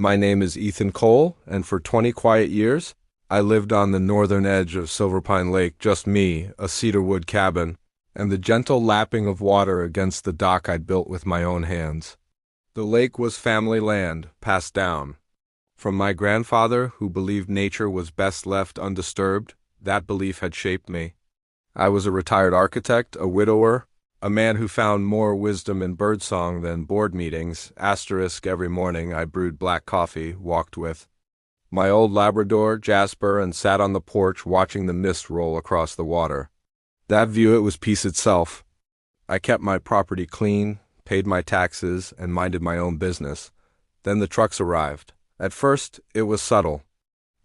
My name is Ethan Cole, and for 20 quiet years, I lived on the northern edge of Silver Pine Lake, just me, a cedarwood cabin, and the gentle lapping of water against the dock I'd built with my own hands. The lake was family land, passed down. From my grandfather, who believed nature was best left undisturbed, that belief had shaped me. I was a retired architect, a widower, a man who found more wisdom in birdsong than board meetings, asterisk every morning I brewed black coffee, walked with my old Labrador, Jasper, and sat on the porch watching the mist roll across the water. That view, it was peace itself. I kept my property clean, paid my taxes, and minded my own business. Then the trucks arrived. At first, it was subtle.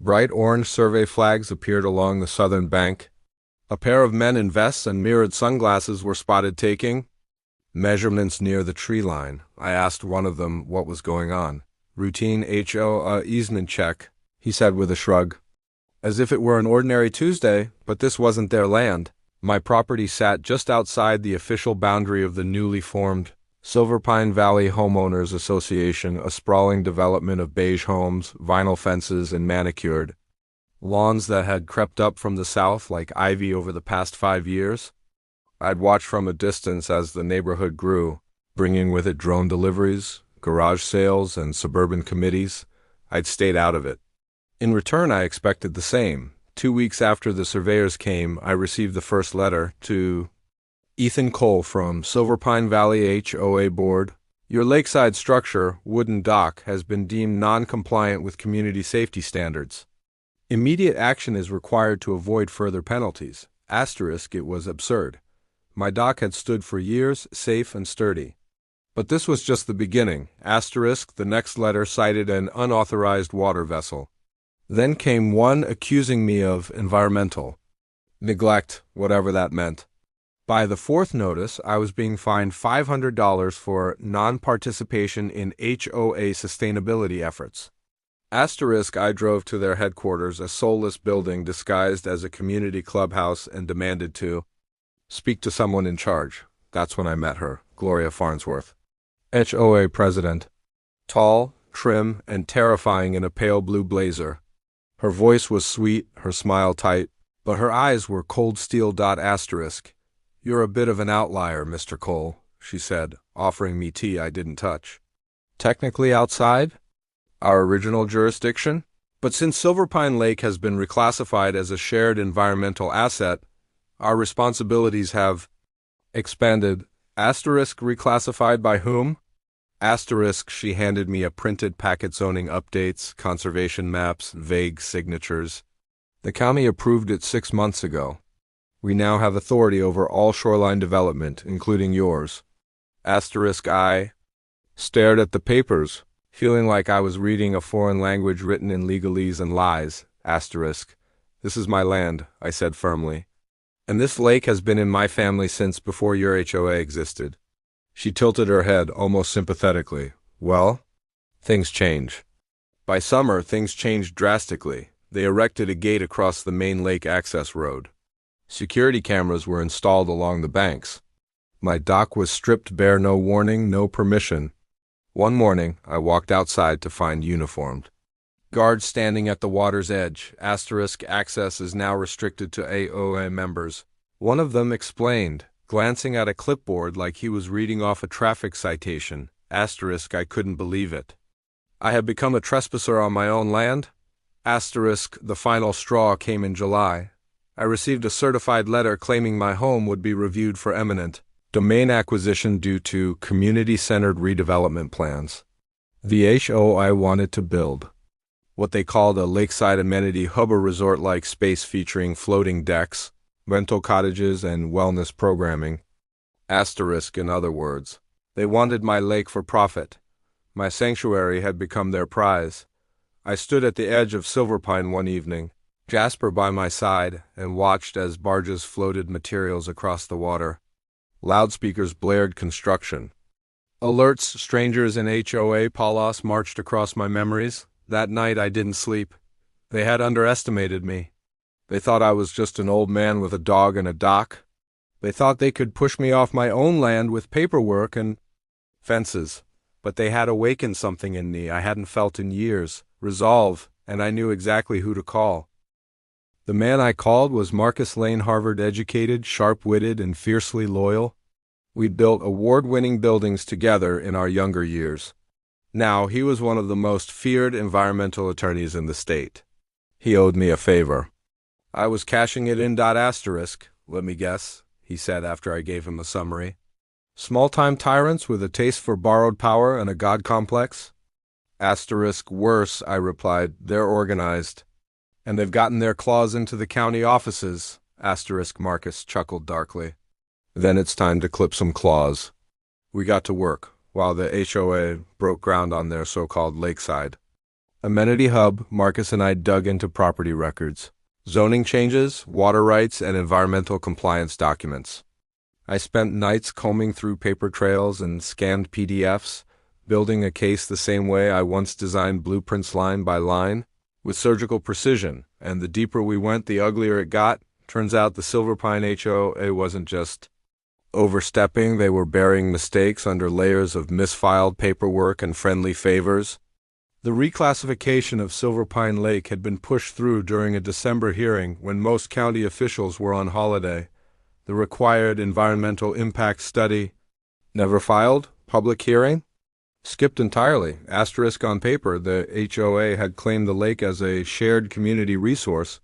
Bright orange survey flags appeared along the southern bank. A pair of men in vests and mirrored sunglasses were spotted taking measurements near the tree line. I asked one of them what was going on. Routine HOA easement check, he said with a shrug. As if it were an ordinary Tuesday, but this wasn't their land. My property sat just outside the official boundary of the newly formed Silver Pine Valley Homeowners Association, a sprawling development of beige homes, vinyl fences, and manicured lawns that had crept up from the south like ivy over the past 5 years. I'd watched from a distance as the neighborhood grew, bringing with it drone deliveries, garage sales, and suburban committees. I'd stayed out of it. In return, I expected the same. 2 weeks after the surveyors came, I received the first letter to Ethan Cole from Silver Pine Valley HOA Board. Your lakeside structure, wooden dock, has been deemed non-compliant with community safety standards. Immediate action is required to avoid further penalties. Asterisk, it was absurd. My dock had stood for years, safe and sturdy. But this was just the beginning. Asterisk, the next letter cited an unauthorized water vessel. Then came one accusing me of environmental neglect, whatever that meant. By the fourth notice, I was being fined $500 for non-participation in HOA sustainability efforts. Asterisk, I drove to their headquarters, a soulless building disguised as a community clubhouse, and demanded to speak to someone in charge. That's when I met her, Gloria Farnsworth, HOA president. Tall, trim, and terrifying in a pale blue blazer. Her voice was sweet, her smile tight, but her eyes were cold steel. Asterisk. You're a bit of an outlier, Mr. Cole, she said, offering me tea I didn't touch. Technically outside our original jurisdiction, but since Silver Pine Lake has been reclassified as a shared environmental asset, our responsibilities have expanded. Asterisk, reclassified by whom? Asterisk, she handed me a printed packet zoning updates, conservation maps, vague signatures. The county approved it 6 months ago. We now have authority over all shoreline development, including yours. Asterisk, I stared at the papers, feeling like I was reading a foreign language written in legalese and lies. Asterisk. This is my land, I said firmly. And this lake has been in my family since before your HOA existed. She tilted her head almost sympathetically. Well, things change. By summer, things changed drastically. They erected a gate across the main lake access road. Security cameras were installed along the banks. My dock was stripped bare, no warning, no permission. One morning, I walked outside to find uniformed guards standing at the water's edge. Asterisk, access is now restricted to HOA members. One of them explained, glancing at a clipboard like he was reading off a traffic citation. Asterisk, I couldn't believe it. I had become a trespasser on my own land? Asterisk, the final straw came in July. I received a certified letter claiming my home would be reviewed for eminent domain acquisition due to community-centered redevelopment plans. The HOA wanted to build what they called a lakeside amenity hub, a resort-like space featuring floating decks, rental cottages, and wellness programming. Asterisk, in other words, they wanted my lake for profit. My sanctuary had become their prize. I stood at the edge of Silver Pine one evening, Jasper by my side, and watched as barges floated materials across the water. Loudspeakers blared construction. Alerts, strangers in HOA Palos marched across my memories. That night I didn't sleep. They had underestimated me. They thought I was just an old man with a dog and a dock. They thought they could push me off my own land with paperwork and fences. but they had awakened something in me I hadn't felt in years, resolve, and I knew exactly who to call. The man I called was Marcus Lane, Harvard-educated, sharp-witted, and fiercely loyal. We'd built award-winning buildings together in our younger years. Now, he was one of the most feared environmental attorneys in the state. He owed me a favor. I was cashing it in. Let me guess, he said after I gave him a summary. Small-time tyrants with a taste for borrowed power and a god complex? Worse, I replied. They're organized. And they've gotten their claws into the county offices. Marcus chuckled darkly. Then it's time to clip some claws. We got to work, while the HOA broke ground on their so-called lakeside amenity hub. Marcus and I dug into property records, zoning changes, water rights, and environmental compliance documents. I spent nights combing through paper trails and scanned PDFs, building a case the same way I once designed blueprints line by line, with surgical precision, and the deeper we went, the uglier it got. Turns out the Silver Pine HOA wasn't just overstepping, they were burying mistakes under layers of misfiled paperwork and friendly favors. The reclassification of Silver Pine Lake had been pushed through during a December hearing when most county officials were on holiday. The required environmental impact study never filed. Public hearing skipped entirely. On paper, the HOA had claimed the lake as a shared community resource,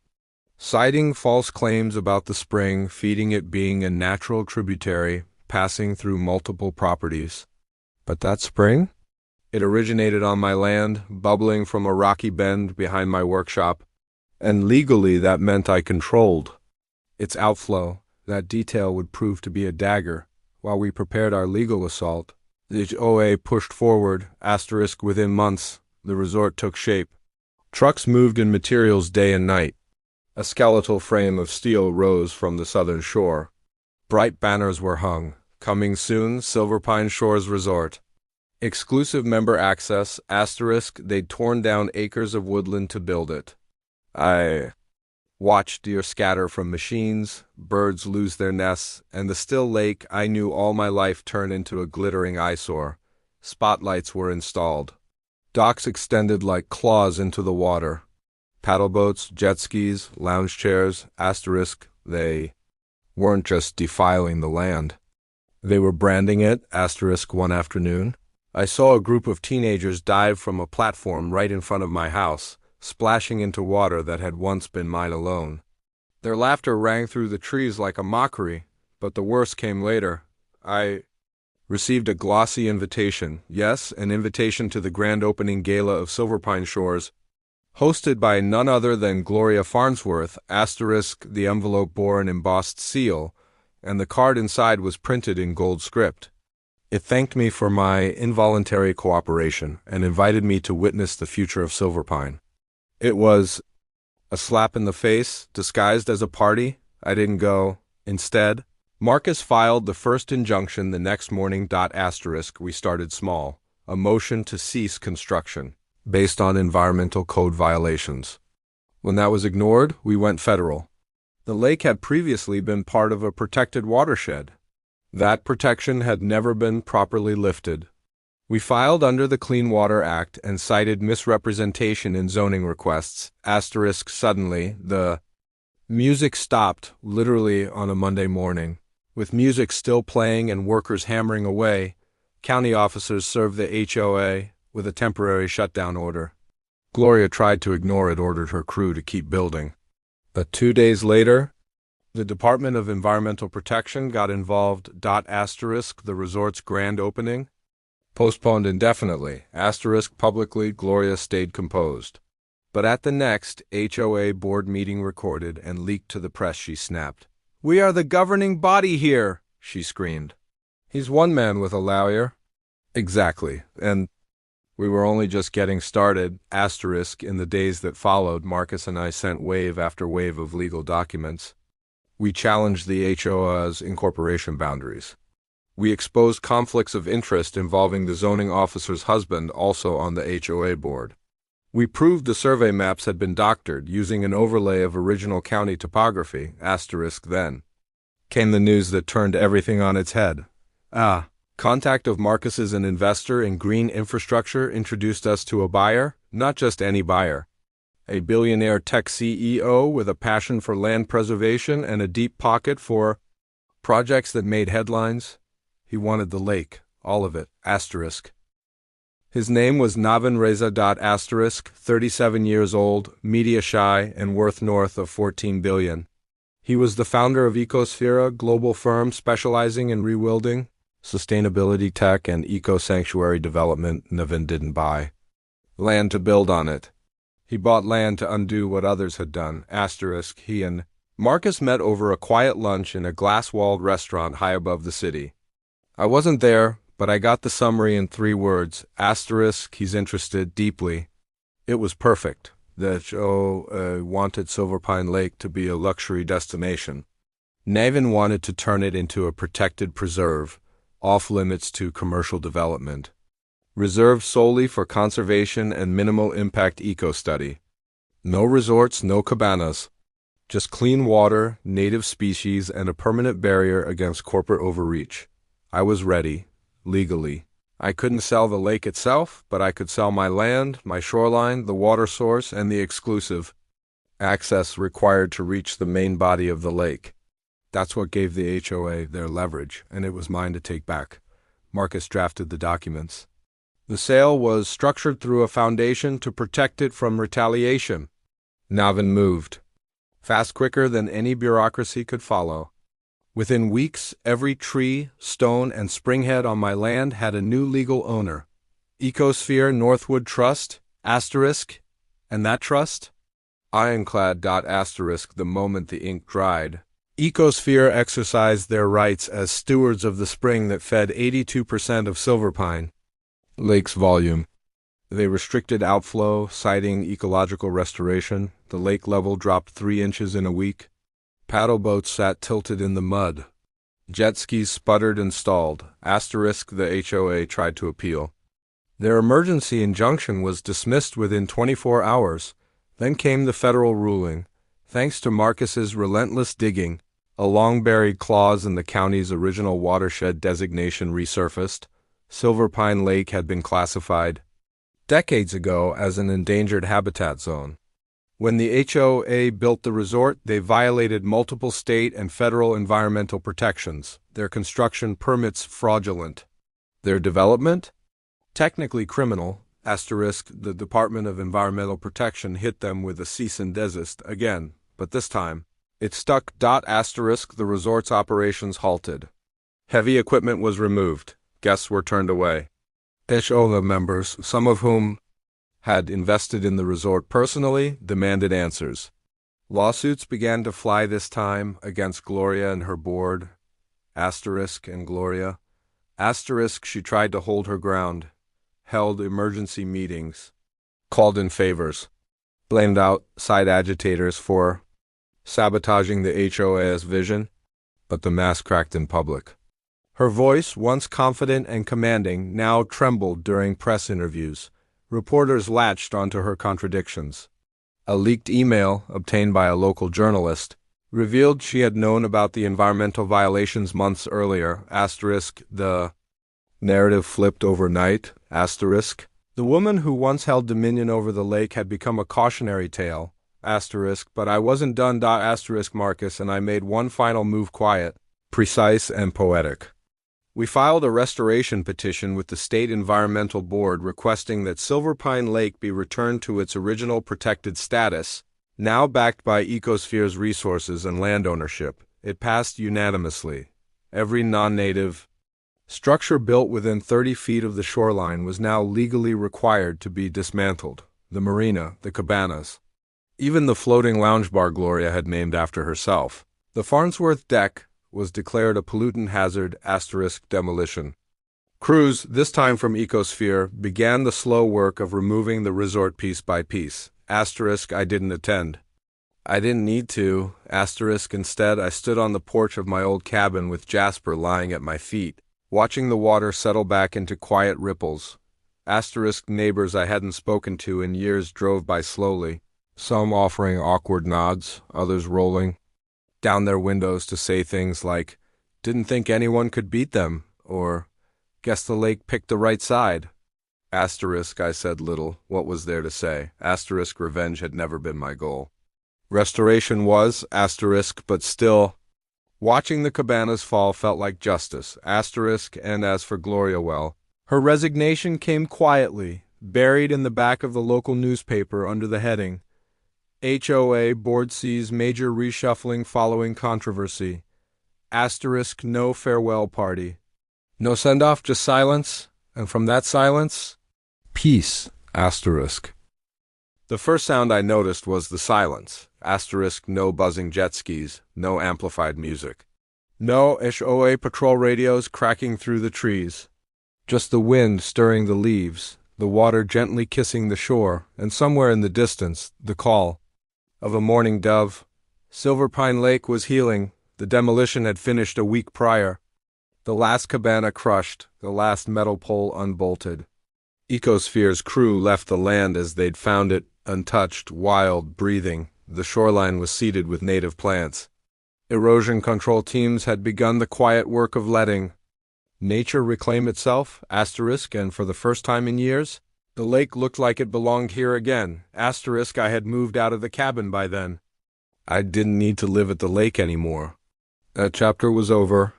citing false claims about the spring feeding it being a natural tributary passing through multiple properties. But that spring? It originated on my land, bubbling from a rocky bend behind my workshop, and legally that meant I controlled its outflow. That detail would prove to be a dagger. While we prepared our legal assault, the HOA pushed forward. Within months, the resort took shape. Trucks moved in materials day and night. A skeletal frame of steel rose from the southern shore. Bright banners were hung. Coming soon, Silver Pine Shores Resort. Exclusive member access, they'd torn down acres of woodland to build it. I watched deer scatter from machines, birds lose their nests, and the still lake I knew all my life turn into a glittering eyesore. Spotlights were installed. Docks extended like claws into the water. Paddle boats, jet skis, lounge chairs, they weren't just defiling the land. They were branding it, one afternoon. I saw a group of teenagers dive from a platform right in front of my house, splashing into water that had once been mine alone. Their laughter rang through the trees like a mockery, but the worst came later. I received a glossy invitation, yes, an invitation to the grand opening gala of Silver Pine Shores, hosted by none other than Gloria Farnsworth, the envelope bore an embossed seal, and the card inside was printed in gold script. It thanked me for my involuntary cooperation and invited me to witness the future of Silver Pine. It was a slap in the face, disguised as a party. I didn't go. Instead, Marcus filed the first injunction the next morning. We started small, a motion to cease construction, based on environmental code violations. When that was ignored, we went federal. The lake had previously been part of a protected watershed. That protection had never been properly lifted. We filed under the Clean Water Act and cited misrepresentation in zoning requests. Suddenly, the music stopped, literally on a Monday morning. With music still playing and workers hammering away, county officers served the HOA with a temporary shutdown order. Gloria tried to ignore it, ordered her crew to keep building. But 2 days later, the Department of Environmental Protection got involved. The resort's grand opening postponed indefinitely. Publicly, Gloria stayed composed. But at the next HOA board meeting recorded and leaked to the press, she snapped. "We are the governing body here," she screamed. "He's one man with a lawyer." Exactly, and we were only just getting started. In the days that followed, Marcus and I sent wave after wave of legal documents. We challenged the HOA's incorporation boundaries. We exposed conflicts of interest involving the zoning officer's husband, also on the HOA board. We proved the survey maps had been doctored using an overlay of original county topography. Then came the news that turned everything on its head. Contact of Marcus as an investor in green infrastructure introduced us to a buyer, not just any buyer. A billionaire tech CEO with a passion for land preservation and a deep pocket for projects that made headlines. He wanted the lake, all of it, asterisk. His name was Navin Reza. 37 years old, media shy, and worth north of $14 billion. He was the founder of Ecosphere, a global firm specializing in rewilding, sustainability tech, and eco-sanctuary development. Navin didn't buy land to build on it. He bought land to undo what others had done, asterisk. He and Marcus met over a quiet lunch in a glass-walled restaurant high above the city. I wasn't there, but I got the summary in 3 words, asterisk. He's interested deeply. It was perfect. The HOA wanted Silver Pine Lake to be a luxury destination. Navin wanted to turn it into a protected preserve, off limits to commercial development. Reserved solely for conservation and minimal impact eco-study. No resorts, no cabanas. Just clean water, native species, and a permanent barrier against corporate overreach. I was ready, legally. I couldn't sell the lake itself, but I could sell my land, my shoreline, the water source, and the exclusive access required to reach the main body of the lake. That's what gave the HOA their leverage, and it was mine to take back. Marcus drafted the documents. The sale was structured through a foundation to protect it from retaliation. Navin moved. Fast, quicker than any bureaucracy could follow. Within weeks, every tree, stone, and springhead on my land had a new legal owner. Ecosphere Northwood Trust, asterisk, and that trust? Ironclad. Asterisk. The moment the ink dried. Ecosphere exercised their rights as stewards of the spring that fed 82% of Silver Pine Lake's volume. They restricted outflow, citing ecological restoration. The lake level dropped 3 inches in a week. Paddle boats sat tilted in the mud. Jet skis sputtered and stalled. Asterisk. The HOA tried to appeal. Their emergency injunction was dismissed within 24 hours. Then came the federal ruling. Thanks to Marcus's relentless digging, a long-buried clause in the county's original watershed designation resurfaced. Silver Pine Lake had been classified decades ago as an endangered habitat zone. When the HOA built the resort, they violated multiple state and federal environmental protections. Their construction permits fraudulent. Their development? Technically criminal. Asterisk. The Department of Environmental Protection hit them with a cease and desist again, but this time it stuck. Asterisk. The resort's operations halted. Heavy equipment was removed. Guests were turned away. HOA members, some of whom had invested in the resort personally, demanded answers. Lawsuits began to fly this time against Gloria and her board. Asterisk. And Gloria. Asterisk. She tried to hold her ground, held emergency meetings, called in favors, blamed outside agitators for sabotaging the HOA's vision, but the mask cracked in public. Her voice, once confident and commanding, now trembled during press interviews. Reporters latched onto her contradictions. A leaked email, obtained by a local journalist, revealed she had known about the environmental violations months earlier. Asterisk. The narrative flipped overnight. Asterisk. The woman who once held dominion over the lake had become a cautionary tale. Asterisk. But I wasn't done. Asterisk. Marcus and I made one final move, quiet, precise, and poetic. We filed a restoration petition with the State Environmental Board requesting that Silver Pine Lake be returned to its original protected status, now backed by Ecosphere's resources and land ownership. It passed unanimously. Every non-native structure built within 30 feet of the shoreline was now legally required to be dismantled. The marina, the cabanas, even the floating lounge bar Gloria had named after herself. The Farnsworth deck was declared a pollutant hazard. Asterisk. Demolition crews, this time from Ecosphere, began the slow work of removing the resort piece by piece. Asterisk. I didn't attend. I didn't need to. Asterisk. Instead, I stood on the porch of my old cabin with Jasper lying at my feet, watching the water settle back into quiet ripples. Asterisk. Neighbors I hadn't spoken to in years drove by slowly, some offering awkward nods, others rolling down their windows to say things like, "Didn't think anyone could beat them," or Guess the lake picked the right side. Asterisk, I said little. What was there to say? Asterisk, revenge had never been my goal. Restoration was, asterisk, but still. Watching the cabanas fall felt like justice, asterisk, and as for Gloria, well, her resignation came quietly, buried in the back of the local newspaper under the heading, HOA Board sees major reshuffling following controversy. Asterisk, no farewell party. No send-off, just silence, and from that silence, peace, asterisk. The first sound I noticed was the silence, asterisk, no buzzing jet skis, no amplified music. No HOA patrol radios cracking through the trees. Just the wind stirring the leaves, the water gently kissing the shore, and somewhere in the distance, the call of a mourning dove. Silver Pine Lake was healing. The demolition had finished a week prior. The last cabana crushed, the last metal pole unbolted. Ecosphere's crew left the land as they'd found it, untouched, wild, breathing. The shoreline was seeded with native plants. Erosion control teams had begun the quiet work of letting nature reclaim itself, asterisk, and for the first time in years, the lake looked like it belonged here again, asterisk. I had moved out of the cabin by then. I didn't need to live at the lake anymore. That chapter was over.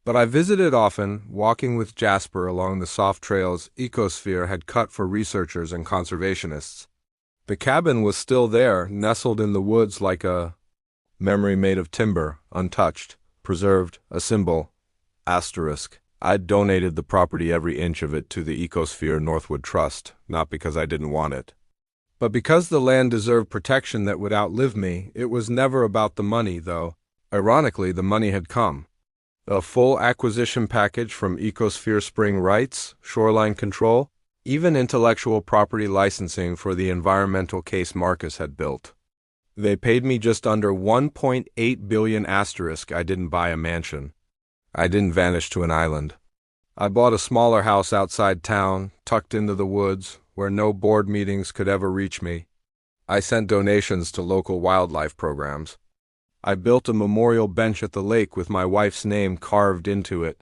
But I visited often, walking with Jasper along the soft trails Ecosphere had cut for researchers and conservationists. The cabin was still there, nestled in the woods like a memory made of timber, untouched, preserved, a symbol, asterisk. I'd donated the property, every inch of it, to the Ecosphere Northwood Trust, not because I didn't want it, but because the land deserved protection that would outlive me. It was never about the money, though. Ironically, the money had come. A full acquisition package from Ecosphere Spring rights, shoreline control, even intellectual property licensing for the environmental case Marcus had built. They paid me just under $1.8 billion asterisk. I didn't buy a mansion. I didn't vanish to an island. I bought a smaller house outside town, tucked into the woods, where no board meetings could ever reach me. I sent donations to local wildlife programs. I built a memorial bench at the lake with my wife's name carved into it,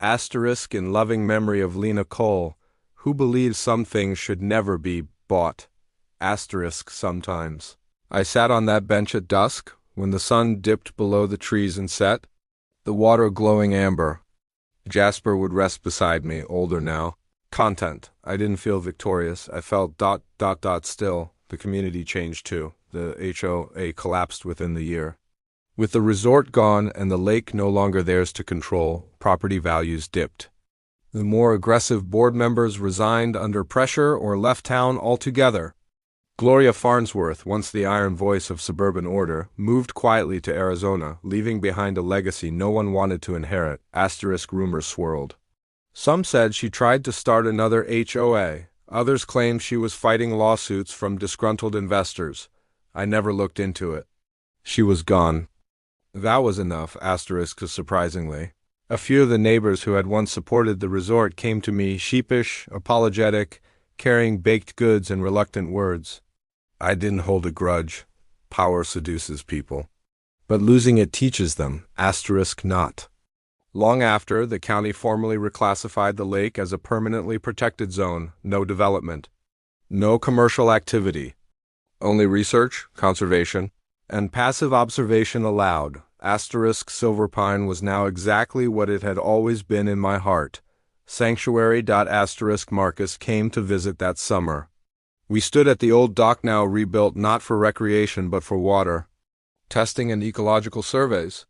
asterisk, in loving memory of Lena Cole, who believes some things should never be bought, asterisk, sometimes. I sat on that bench at dusk, when the sun dipped below the trees and set, the water glowing amber. Jasper would rest beside me, older now. Content. I didn't feel victorious. I felt ... still. The community changed too. The HOA collapsed within the year. With the resort gone and the lake no longer theirs to control, property values dipped. The more aggressive board members resigned under pressure or left town altogether. Gloria Farnsworth, once the iron voice of suburban order, moved quietly to Arizona, leaving behind a legacy no one wanted to inherit, asterisk. Rumors swirled. Some said she tried to start another HOA. Others claimed she was fighting lawsuits from disgruntled investors. I never looked into it. She was gone. That was enough, asterisk, surprisingly. A few of the neighbors who had once supported the resort came to me, sheepish, apologetic, carrying baked goods and reluctant words. I didn't hold a grudge. Power seduces people. But losing it teaches them, asterisk, not. Long after, the county formally reclassified the lake as a permanently protected zone, no development. No commercial activity. Only research, conservation, and passive observation allowed. Asterisk. Silver Pine was now exactly what it had always been in my heart. Sanctuary. Asterisk. Marcus came to visit that summer. We stood at the old dock, now rebuilt not for recreation but for water, testing and ecological surveys.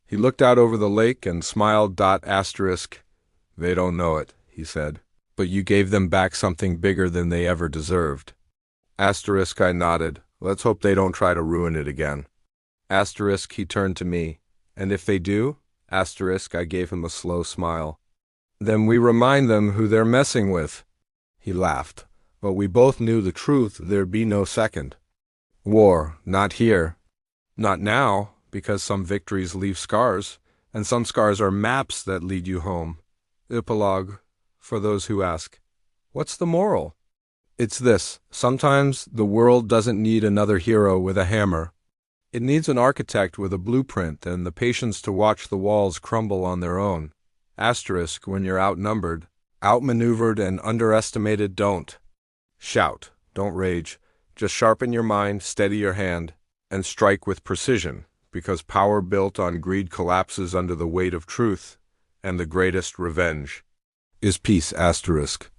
He looked out over the lake and smiled. Asterisk. They don't know it, he said, but you gave them back something bigger than they ever deserved. Asterisk. I nodded. Let's hope they don't try to ruin it again. Asterisk. He turned to me. And if they do? Asterisk. I gave him a slow smile. Then we remind them who they're messing with. He laughed. But we both knew the truth. There'd be no second. War. Not here. Not now, because some victories leave scars, and some scars are maps that lead you home. Epilogue. For those who ask, what's the moral? It's this. Sometimes the world doesn't need another hero with a hammer. It needs an architect with a blueprint and the patience to watch the walls crumble on their own. Asterisk. When you're outnumbered, Outmaneuvered and underestimated, don't shout, don't rage. Just sharpen your mind, steady your hand, and strike with precision, because power built on greed collapses under the weight of truth, and the greatest revenge is peace. Asterisk.